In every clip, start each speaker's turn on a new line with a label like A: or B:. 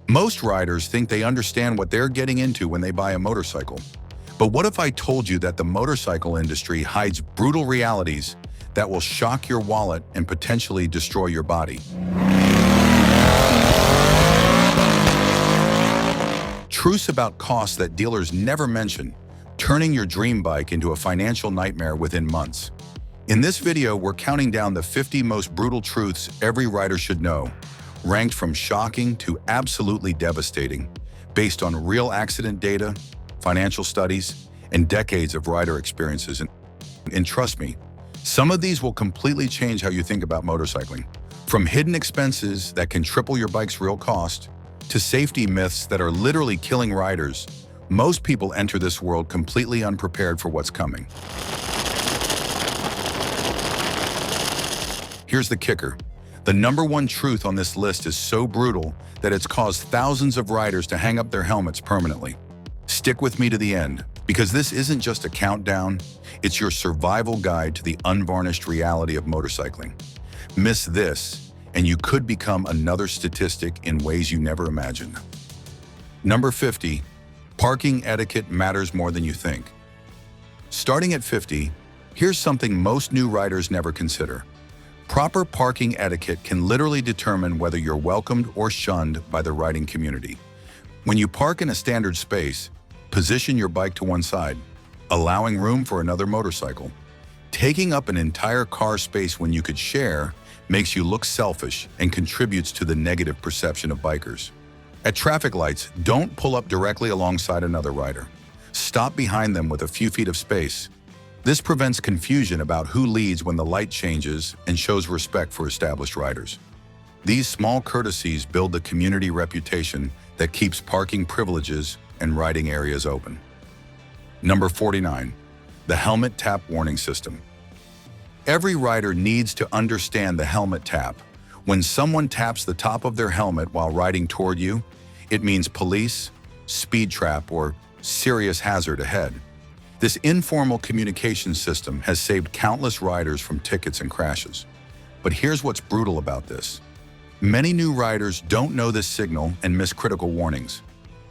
A: Most riders think they understand what they're getting into when they buy a motorcycle. But what if I told you that the motorcycle industry hides brutal realities that will shock your wallet and potentially destroy your body? Truths about costs that dealers never mention, turning your dream bike into a financial nightmare within months. In this video, we're counting down the 50 most brutal truths every rider should know, ranked from shocking to absolutely devastating, based on real accident data, financial studies, and decades of rider experiences. And trust me, some of these will completely change how you think about motorcycling. From hidden expenses that can triple your bike's real cost, to safety myths that are literally killing riders, most people enter this world completely unprepared for what's coming. Here's the kicker. The number one truth on this list is so brutal that it's caused thousands of riders to hang up their helmets permanently. Stick with me to the end, because this isn't just a countdown, it's your survival guide to the unvarnished reality of motorcycling. Miss this, and you could become another statistic in ways you never imagined. Number 50, parking etiquette matters more than you think. Starting at 50, here's something most new riders never consider. Proper parking etiquette can literally determine whether you're welcomed or shunned by the riding community. When you park in a standard space, position your bike to one side, allowing room for another motorcycle. Taking up an entire car space when you could share makes you look selfish and contributes to the negative perception of bikers. At traffic lights, don't pull up directly alongside another rider. Stop behind them with a few feet of space. This prevents confusion about who leads when the light changes and shows respect for established riders. These small courtesies build the community reputation that keeps parking privileges and riding areas open. Number 49, the helmet tap warning system. Every rider needs to understand the helmet tap. When someone taps the top of their helmet while riding toward you, it means police, speed trap, or serious hazard ahead. This informal communication system has saved countless riders from tickets and crashes. But here's what's brutal about this. Many new riders don't know this signal and miss critical warnings.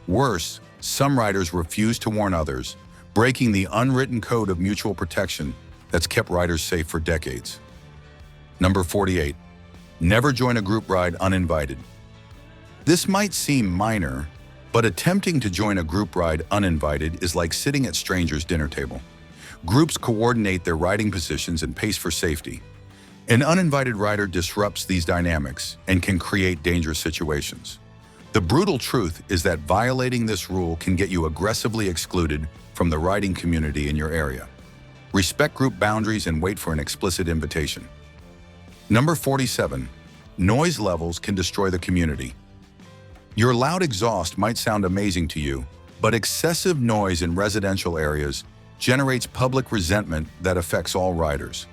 A: Worse, some riders refuse to warn others, breaking the unwritten code of mutual protection that's kept riders safe for decades. Number 48, never join a group ride uninvited. This might seem minor, but attempting to join a group ride uninvited is like sitting at strangers' dinner table. Groups coordinate their riding positions and pace for safety. An uninvited rider disrupts these dynamics and can create dangerous situations. The brutal truth is that violating this rule can get you aggressively excluded from the riding community in your area. Respect group boundaries and wait for an explicit invitation. Number 47, noise levels can destroy the community. Your loud exhaust might sound amazing to you, but excessive noise in residential areas generates public resentment that affects all riders.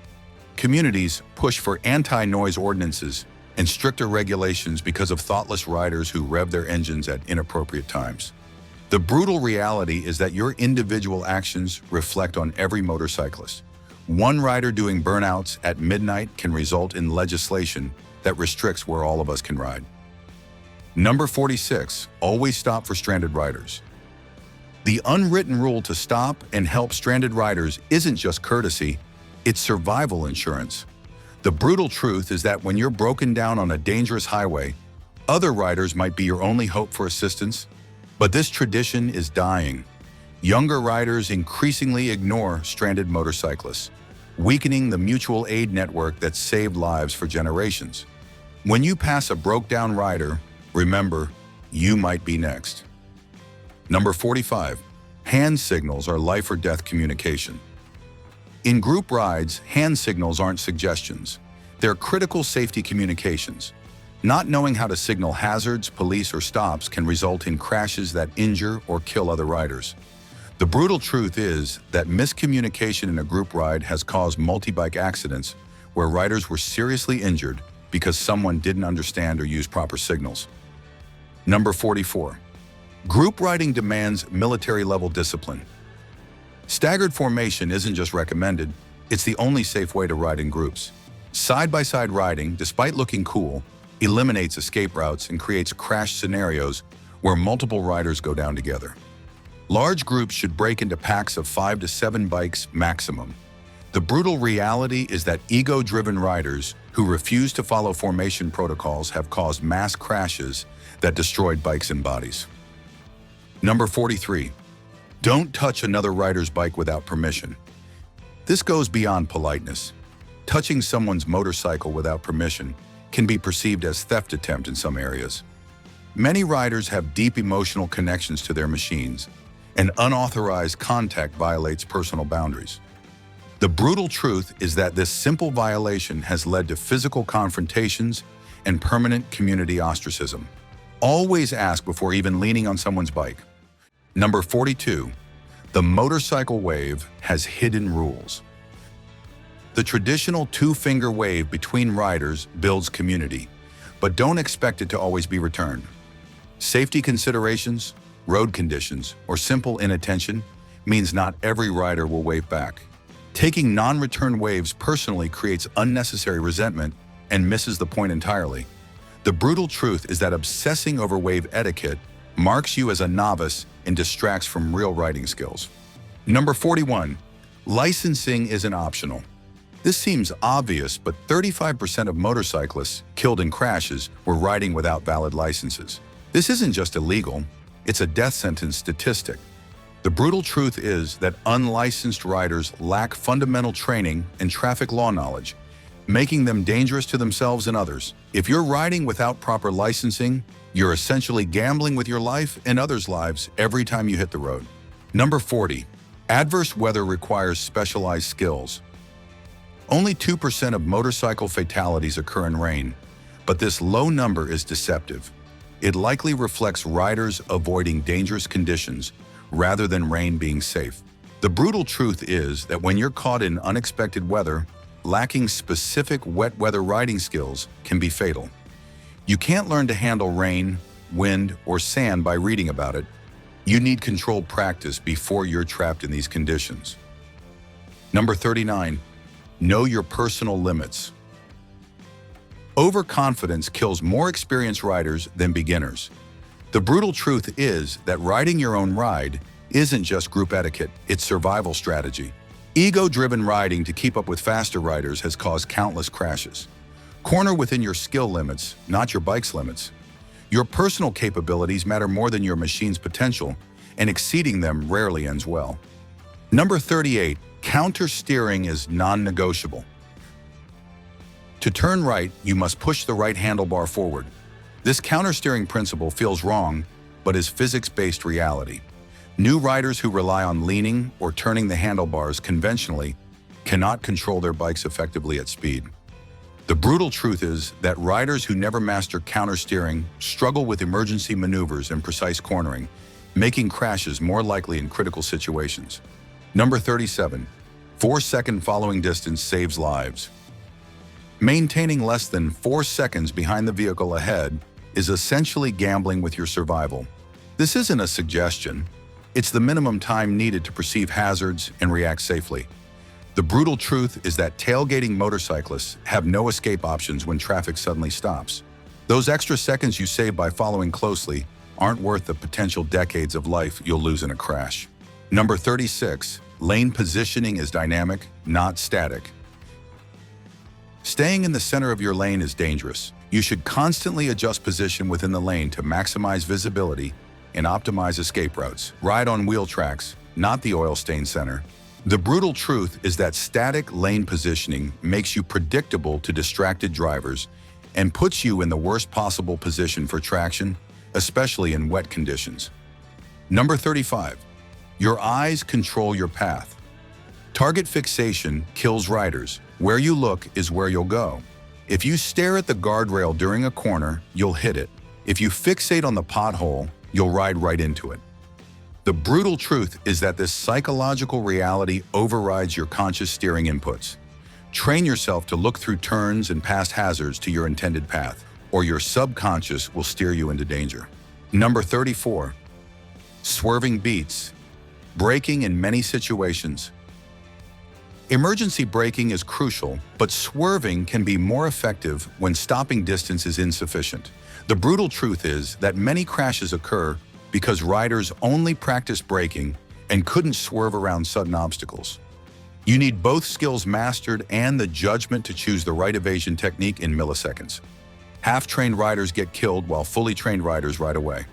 A: Communities push for anti-noise ordinances and stricter regulations because of thoughtless riders who rev their engines at inappropriate times. The brutal reality is that your individual actions reflect on every motorcyclist. One rider doing burnouts at midnight can result in legislation that restricts where all of us can ride. Number 46, always stop for stranded riders. The unwritten rule to stop and help stranded riders isn't just courtesy, it's survival insurance. The brutal truth is that when you're broken down on a dangerous highway, other riders might be your only hope for assistance. But this tradition is dying. Younger riders increasingly ignore stranded motorcyclists, weakening the mutual aid network that saved lives for generations. When you pass a broke-down rider, remember, you might be next. Number 45, hand signals are life or death communication. In group rides, hand signals aren't suggestions. They're critical safety communications. Not knowing how to signal hazards, police, or stops can result in crashes that injure or kill other riders. The brutal truth is that miscommunication in a group ride has caused multi-bike accidents where riders were seriously injured because someone didn't understand or use proper signals. Number 44. Group riding demands military-level discipline. Staggered formation isn't just recommended, it's the only safe way to ride in groups. Side-by-side riding, despite looking cool, eliminates escape routes, and creates crash scenarios where multiple riders go down together. Large groups should break into packs of 5 to 7 bikes maximum. The brutal reality is that ego-driven riders who refuse to follow formation protocols have caused mass crashes that destroyed bikes and bodies. Number 43. Don't touch another rider's bike without permission. This goes beyond politeness. Touching someone's motorcycle without permission can be perceived as theft attempt in some areas. Many riders have deep emotional connections to their machines, and unauthorized contact violates personal boundaries. The brutal truth is that this simple violation has led to physical confrontations and permanent community ostracism. Always ask before even leaning on someone's bike. Number 42. The motorcycle wave has hidden rules. The traditional two-finger wave between riders builds community, but don't expect it to always be returned. Safety considerations, road conditions, or simple inattention means not every rider will wave back. Taking non-return waves personally creates unnecessary resentment and misses the point entirely. The brutal truth is that obsessing over wave etiquette marks you as a novice and distracts from real riding skills. Number 41. Licensing isn't optional. This seems obvious, but 35% of motorcyclists killed in crashes were riding without valid licenses. This isn't just illegal, it's a death sentence statistic. The brutal truth is that unlicensed riders lack fundamental training and traffic law knowledge, making them dangerous to themselves and others. If you're riding without proper licensing, you're essentially gambling with your life and others' lives every time you hit the road. Number 40. Adverse weather requires specialized skills. Only 2% of motorcycle fatalities occur in rain, but this low number is deceptive. It likely reflects riders avoiding dangerous conditions rather than rain being safe. The brutal truth is that when you're caught in unexpected weather, lacking specific wet weather riding skills can be fatal. You can't learn to handle rain, wind, or sand by reading about it. You need controlled practice before you're trapped in these conditions. Number 39. Know your personal limits. Overconfidence kills more experienced riders than beginners. The brutal truth is that riding your own ride isn't just group etiquette, it's survival strategy. Ego-driven riding to keep up with faster riders has caused countless crashes. Corner within your skill limits, not your bike's limits. Your personal capabilities matter more than your machine's potential, and exceeding them rarely ends well. Number 38. Counter-steering is non-negotiable. To turn right, you must push the right handlebar forward. This counter-steering principle feels wrong, but is physics-based reality. New riders who rely on leaning or turning the handlebars conventionally cannot control their bikes effectively at speed. The brutal truth is that riders who never master counter-steering struggle with emergency maneuvers and precise cornering, making crashes more likely in critical situations. Number 37. 4-second following distance saves lives. Maintaining less than 4 seconds behind the vehicle ahead is essentially gambling with your survival. This isn't a suggestion. It's the minimum time needed to perceive hazards and react safely. The brutal truth is that tailgating motorcyclists have no escape options when traffic suddenly stops. Those extra seconds you save by following closely aren't worth the potential decades of life you'll lose in a crash. Number 36. Lane positioning is dynamic, not static. Staying in the center of your lane is dangerous. You should constantly adjust position within the lane to maximize visibility and optimize escape routes. Ride on wheel tracks, not the oil-stained center. The brutal truth is that static lane positioning makes you predictable to distracted drivers and puts you in the worst possible position for traction, especially in wet conditions. Number 35. Your eyes control your path. Target fixation kills riders. Where you look is where you'll go. If you stare at the guardrail during a corner, you'll hit it. If you fixate on the pothole, you'll ride right into it. The brutal truth is that this psychological reality overrides your conscious steering inputs. Train yourself to look through turns and past hazards to your intended path, or your subconscious will steer you into danger. Number 34. Swerving beats. Braking in many situations. Emergency braking is crucial, but swerving can be more effective when stopping distance is insufficient. The brutal truth is that many crashes occur because riders only practiced braking and couldn't swerve around sudden obstacles. You need both skills mastered and the judgment to choose the right evasion technique in milliseconds. Half-trained riders get killed while fully trained riders ride away.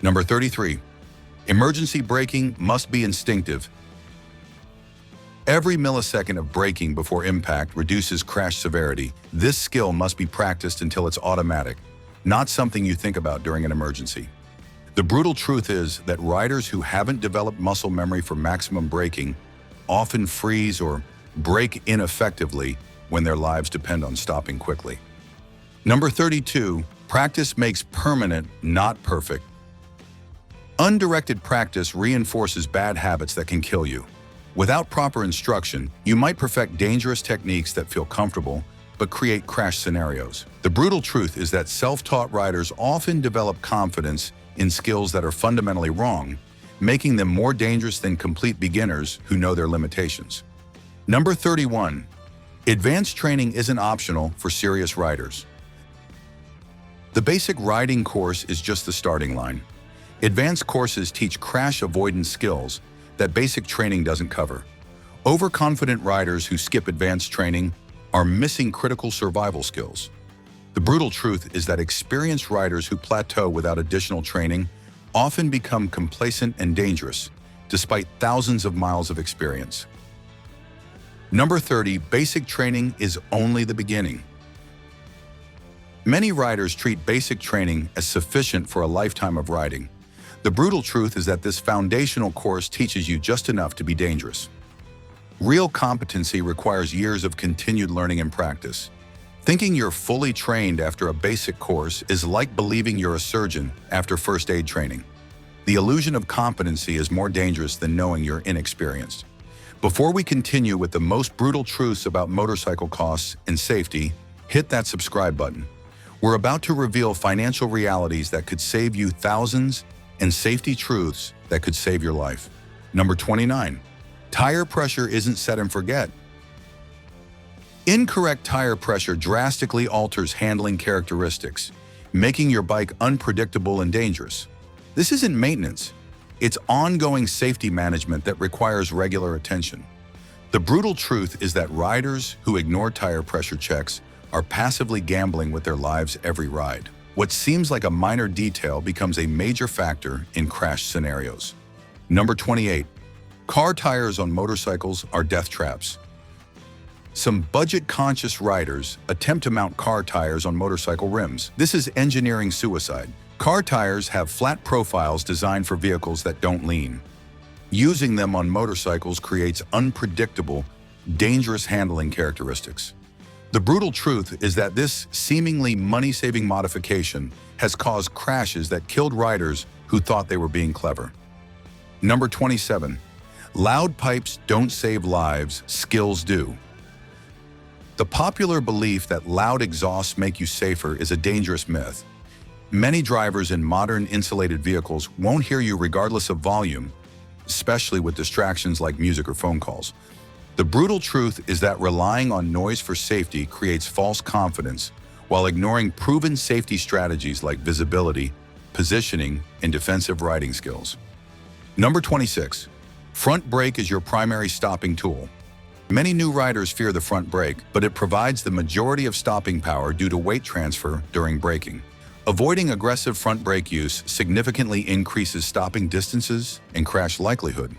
A: Number 33. Emergency braking must be instinctive. Every millisecond of braking before impact reduces crash severity. This skill must be practiced until it's automatic, not something you think about during an emergency. The brutal truth is that riders who haven't developed muscle memory for maximum braking often freeze or brake ineffectively when their lives depend on stopping quickly. Number 32, practice makes permanent, not perfect. Undirected practice reinforces bad habits that can kill you. Without proper instruction, you might perfect dangerous techniques that feel comfortable, but create crash scenarios. The brutal truth is that self-taught riders often develop confidence in skills that are fundamentally wrong, making them more dangerous than complete beginners who know their limitations. Number 31. Advanced training isn't optional for serious riders. The basic riding course is just the starting line. Advanced courses teach crash avoidance skills that basic training doesn't cover. Overconfident riders who skip advanced training are missing critical survival skills. The brutal truth is that experienced riders who plateau without additional training often become complacent and dangerous, despite thousands of miles of experience. Number 30, basic training is only the beginning. Many riders treat basic training as sufficient for a lifetime of riding. The brutal truth is that this foundational course teaches you just enough to be dangerous. Real competency requires years of continued learning and practice. Thinking you're fully trained after a basic course is like believing you're a surgeon after first aid training. The illusion of competency is more dangerous than knowing you're inexperienced. Before we continue with the most brutal truths about motorcycle costs and safety, hit that subscribe button. We're about to reveal financial realities that could save you thousands and safety truths that could save your life. Number 29. Tire pressure isn't set and forget. Incorrect tire pressure drastically alters handling characteristics, making your bike unpredictable and dangerous. This isn't maintenance. It's ongoing safety management that requires regular attention. The brutal truth is that riders who ignore tire pressure checks are passively gambling with their lives every ride. What seems like a minor detail becomes a major factor in crash scenarios. Number 28. Car tires on motorcycles are death traps. Some budget-conscious riders attempt to mount car tires on motorcycle rims. This is engineering suicide. Car tires have flat profiles designed for vehicles that don't lean. Using them on motorcycles creates unpredictable, dangerous handling characteristics. The brutal truth is that this seemingly money-saving modification has caused crashes that killed riders who thought they were being clever. Number 27. Loud pipes don't save lives, skills do. The popular belief that loud exhausts make you safer is a dangerous myth. Many drivers in modern insulated vehicles won't hear you regardless of volume, especially with distractions like music or phone calls. The brutal truth is that relying on noise for safety creates false confidence while ignoring proven safety strategies like visibility, positioning, and defensive riding skills. Number 26. Front brake is your primary stopping tool. Many new riders fear the front brake, but it provides the majority of stopping power due to weight transfer during braking. Avoiding aggressive front brake use significantly increases stopping distances and crash likelihood.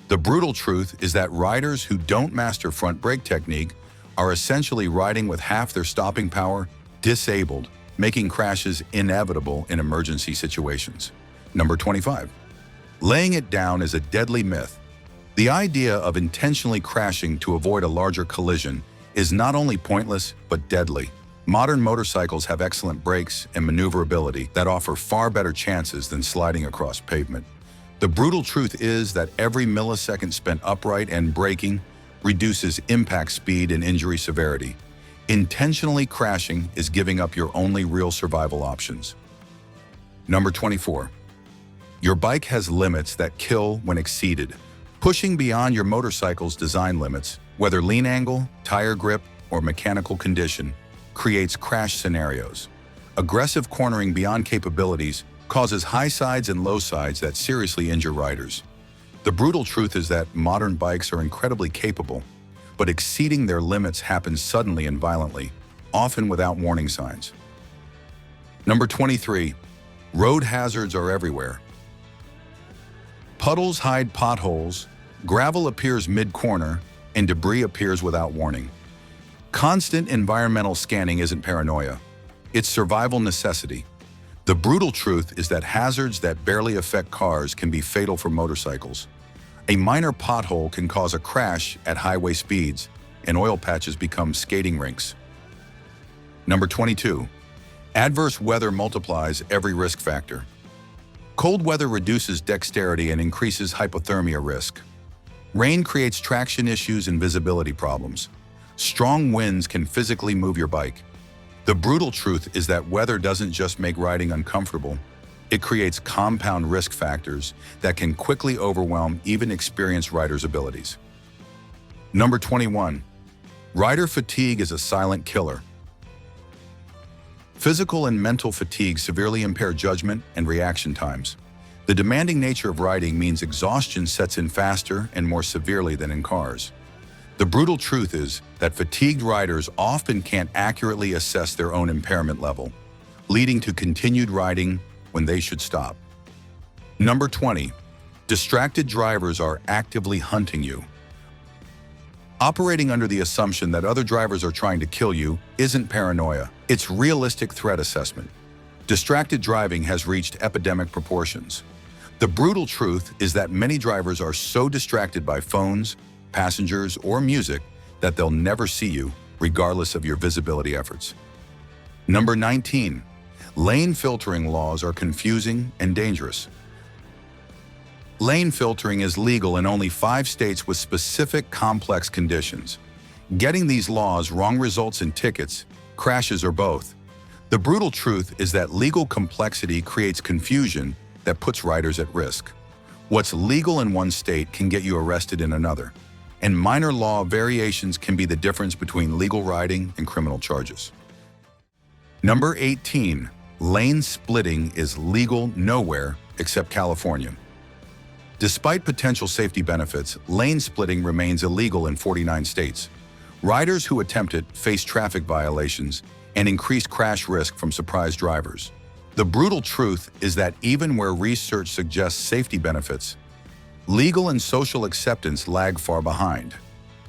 A: The brutal truth is that riders who don't master front brake technique are essentially riding with half their stopping power disabled, making crashes inevitable in emergency situations. Number 25. Laying it down is a deadly myth. The idea of intentionally crashing to avoid a larger collision is not only pointless, but deadly. Modern motorcycles have excellent brakes and maneuverability that offer far better chances than sliding across pavement. The brutal truth is that every millisecond spent upright and braking reduces impact speed and injury severity. Intentionally crashing is giving up your only real survival options. Number 24. Your bike has limits that kill when exceeded. Pushing beyond your motorcycle's design limits, whether lean angle, tire grip, or mechanical condition, creates crash scenarios. Aggressive cornering beyond capabilities causes high sides and low sides that seriously injure riders. The brutal truth is that modern bikes are incredibly capable, but exceeding their limits happens suddenly and violently, often without warning signs. Number 23. Road hazards are everywhere. Puddles hide potholes, gravel appears mid-corner, and debris appears without warning. Constant environmental scanning isn't paranoia. It's survival necessity. The brutal truth is that hazards that barely affect cars can be fatal for motorcycles. A minor pothole can cause a crash at highway speeds, and oil patches become skating rinks. Number 22. Adverse weather multiplies every risk factor. Cold weather reduces dexterity and increases hypothermia risk. Rain creates traction issues and visibility problems. Strong winds can physically move your bike. The brutal truth is that weather doesn't just make riding uncomfortable, it creates compound risk factors that can quickly overwhelm even experienced riders' abilities. Number 21. Rider fatigue is a silent killer. Physical and mental fatigue severely impair judgment and reaction times. The demanding nature of riding means exhaustion sets in faster and more severely than in cars. The brutal truth is that fatigued riders often can't accurately assess their own impairment level, leading to continued riding when they should stop. Number 20. Distracted drivers are actively hunting you. Operating under the assumption that other drivers are trying to kill you isn't paranoia, it's realistic threat assessment. Distracted driving has reached epidemic proportions. The brutal truth is that many drivers are so distracted by phones, passengers, or music that they'll never see you, regardless of your visibility efforts. Number 19. Lane filtering laws are confusing and dangerous. Lane filtering is legal in only 5 states with specific complex conditions. Getting these laws wrong results in tickets, crashes, or both. The brutal truth is that legal complexity creates confusion that puts riders at risk. What's legal in one state can get you arrested in another, and minor law variations can be the difference between legal riding and criminal charges. Number 18. Lane splitting is legal nowhere except California. Despite potential safety benefits, lane splitting remains illegal in 49 states. Riders who attempt it face traffic violations and increased crash risk from surprise drivers. The brutal truth is that even where research suggests safety benefits, legal and social acceptance lag far behind,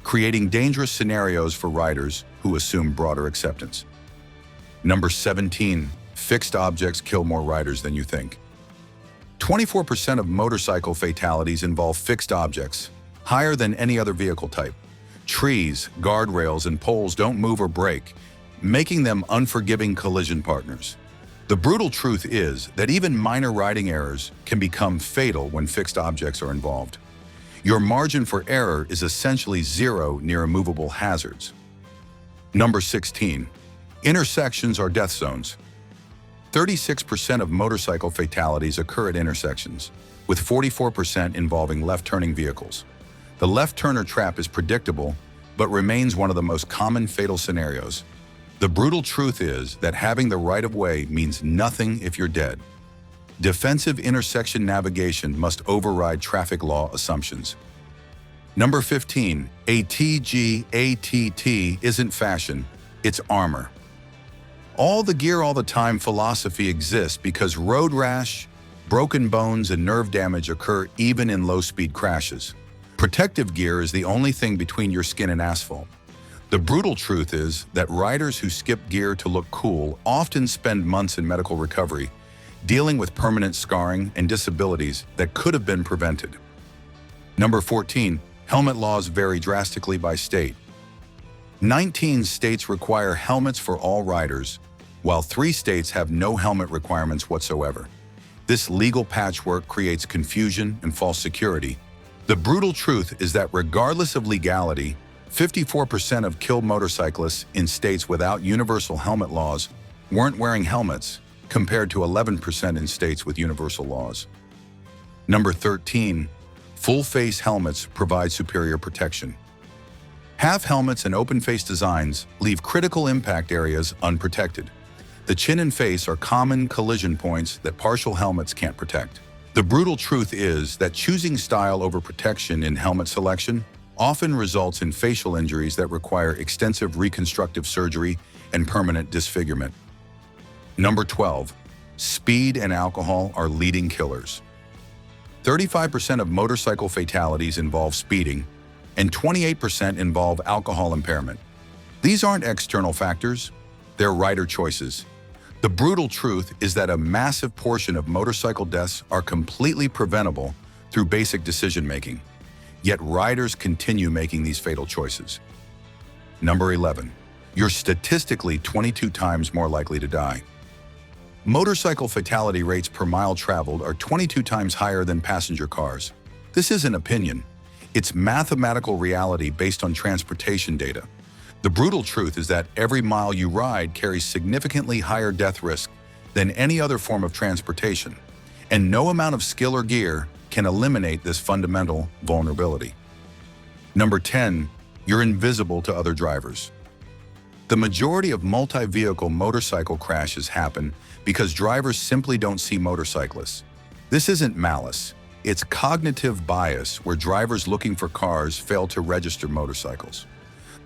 A: creating dangerous scenarios for riders who assume broader acceptance. Number 17. Fixed objects kill more riders than you think. 24% of motorcycle fatalities involve fixed objects, higher than any other vehicle type. Trees, guardrails, and poles don't move or break, making them unforgiving collision partners. The brutal truth is that even minor riding errors can become fatal when fixed objects are involved. Your margin for error is essentially zero near immovable hazards. Number 16. Intersections are death zones. 36% of motorcycle fatalities occur at intersections, with 44% involving left-turning vehicles. The left-turner trap is predictable, but remains one of the most common fatal scenarios. The brutal truth is that having the right-of-way means nothing if you're dead. Defensive intersection navigation must override traffic law assumptions. Number 15. ATT isn't fashion, it's armor. All the gear all the time philosophy exists because road rash, broken bones, and nerve damage occur even in low-speed crashes. Protective gear is the only thing between your skin and asphalt. The brutal truth is that riders who skip gear to look cool often spend months in medical recovery, dealing with permanent scarring and disabilities that could have been prevented. Number 14. Helmet laws vary drastically by state. 19 states require helmets for all riders, while 3 states have no helmet requirements whatsoever. This legal patchwork creates confusion and false security. The brutal truth is that regardless of legality, 54% of killed motorcyclists in states without universal helmet laws weren't wearing helmets, compared to 11% in states with universal laws. Number 13. Full-face helmets provide superior protection. Half helmets and open-face designs leave critical impact areas unprotected. The chin and face are common collision points that partial helmets can't protect. The brutal truth is that choosing style over protection in helmet selection often results in facial injuries that require extensive reconstructive surgery and permanent disfigurement. Number 12. Speed and alcohol are leading killers. 35% of motorcycle fatalities involve speeding, and 28% involve alcohol impairment. These aren't external factors, they're rider choices. The brutal truth is that a massive portion of motorcycle deaths are completely preventable through basic decision-making, yet riders continue making these fatal choices. Number 11. You're statistically 22 times more likely to die. Motorcycle fatality rates per mile traveled are 22 times higher than passenger cars. This isn't opinion. It's mathematical reality based on transportation data. The brutal truth is that every mile you ride carries significantly higher death risk than any other form of transportation, and no amount of skill or gear can eliminate this fundamental vulnerability. Number 10. You're invisible to other drivers. The majority of multi-vehicle motorcycle crashes happen because drivers simply don't see motorcyclists. This isn't malice. It's cognitive bias where drivers looking for cars fail to register motorcycles.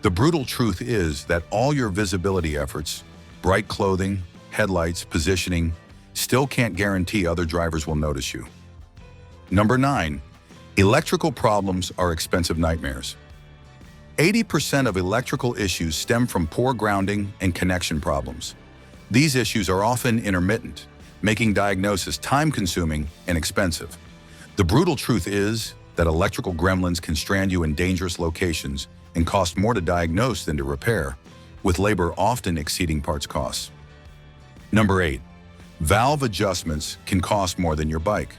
A: The brutal truth is that all your visibility efforts, bright clothing, headlights, positioning, still can't guarantee other drivers will notice you. Number 9. Electrical problems are expensive nightmares. 80% of electrical issues stem from poor grounding and connection problems. These issues are often intermittent, making diagnosis time-consuming and expensive. The brutal truth is that electrical gremlins can strand you in dangerous locations and cost more to diagnose than to repair, with labor often exceeding parts costs. Number 8. Valve adjustments can cost more than your bike.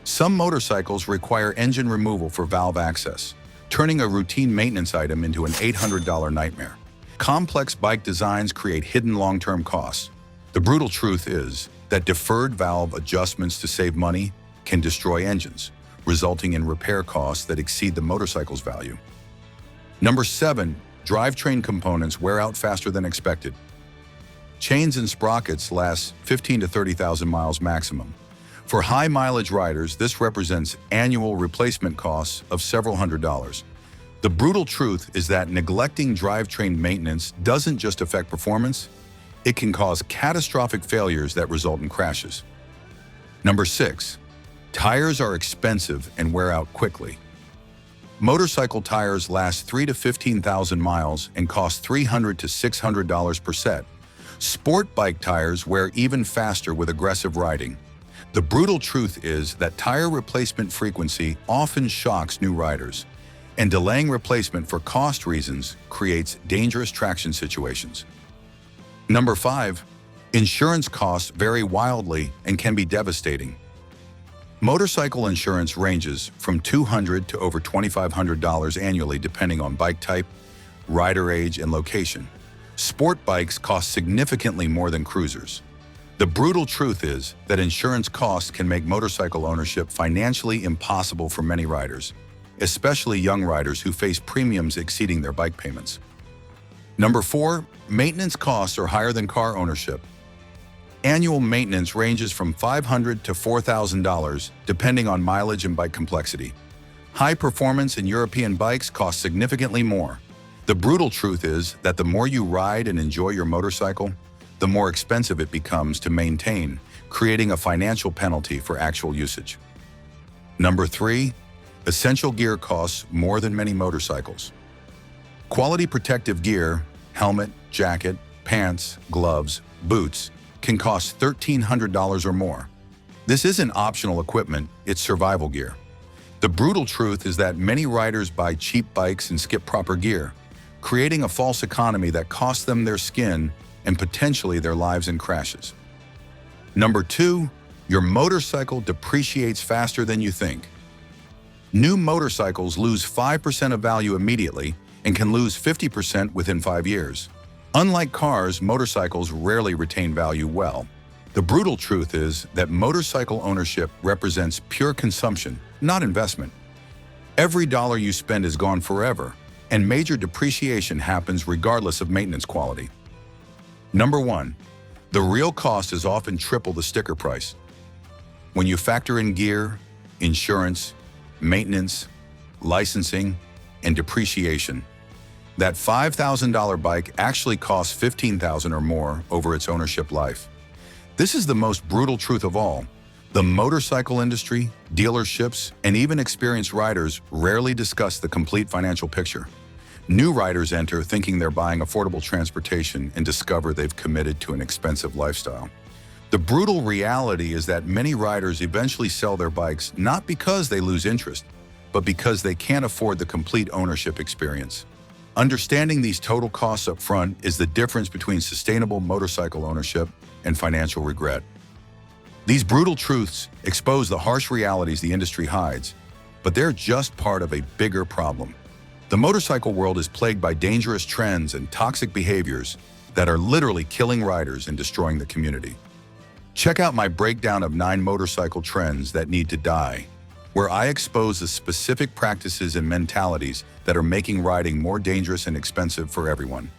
A: Some motorcycles require engine removal for valve access, turning a routine maintenance item into an $800 nightmare. Complex bike designs create hidden long-term costs. The brutal truth is that deferred valve adjustments to save money can destroy engines, resulting in repair costs that exceed the motorcycle's value. Number 7. Drivetrain components wear out faster than expected. Chains and sprockets last 15 to 30,000 miles maximum. For high-mileage riders, this represents annual replacement costs of several $100s. The brutal truth is that neglecting drivetrain maintenance doesn't just affect performance, it can cause catastrophic failures that result in crashes. Number 6. Tires are expensive and wear out quickly. Motorcycle tires last 3 to 15,000 miles and cost $300 to $600 per set. Sport bike tires wear even faster with aggressive riding. The brutal truth is that tire replacement frequency often shocks new riders, and delaying replacement for cost reasons creates dangerous traction situations. Number 5. Insurance costs vary wildly and can be devastating. Motorcycle insurance ranges from $200 to over $2,500 annually depending on bike type, rider age, and location. Sport bikes cost significantly more than cruisers. The brutal truth is that insurance costs can make motorcycle ownership financially impossible for many riders, especially young riders who face premiums exceeding their bike payments. Number 4. Maintenance costs are higher than car ownership. Annual maintenance ranges from $500 to $4,000 depending on mileage and bike complexity. High performance and European bikes cost significantly more. The brutal truth is that the more you ride and enjoy your motorcycle, the more expensive it becomes to maintain, creating a financial penalty for actual usage. Number 3. Essential gear costs more than many motorcycles. Quality protective gear, helmet, jacket, pants, gloves, boots, can cost $1,300 or more. This isn't optional equipment, it's survival gear. The brutal truth is that many riders buy cheap bikes and skip proper gear, creating a false economy that costs them their skin and potentially their lives in crashes. Number 2, your motorcycle depreciates faster than you think. New motorcycles lose 5% of value immediately and can lose 50% within 5 years. Unlike cars, motorcycles rarely retain value well. The brutal truth is that motorcycle ownership represents pure consumption, not investment. Every dollar you spend is gone forever, and major depreciation happens regardless of maintenance quality. Number 1. The real cost is often triple the sticker price. When you factor in gear, insurance, maintenance, licensing, and depreciation, that $5,000 bike actually costs $15,000 or more over its ownership life. This is the most brutal truth of all. The motorcycle industry, dealerships, and even experienced riders rarely discuss the complete financial picture. New riders enter thinking they're buying affordable transportation and discover they've committed to an expensive lifestyle. The brutal reality is that many riders eventually sell their bikes not because they lose interest, but because they can't afford the complete ownership experience. Understanding these total costs up front is the difference between sustainable motorcycle ownership and financial regret. These brutal truths expose the harsh realities the industry hides, but they're just part of a bigger problem. The motorcycle world is plagued by dangerous trends and toxic behaviors that are literally killing riders and destroying the community. Check out my breakdown of 9 motorcycle trends that need to die, where I expose the specific practices and mentalities that are making riding more dangerous and expensive for everyone.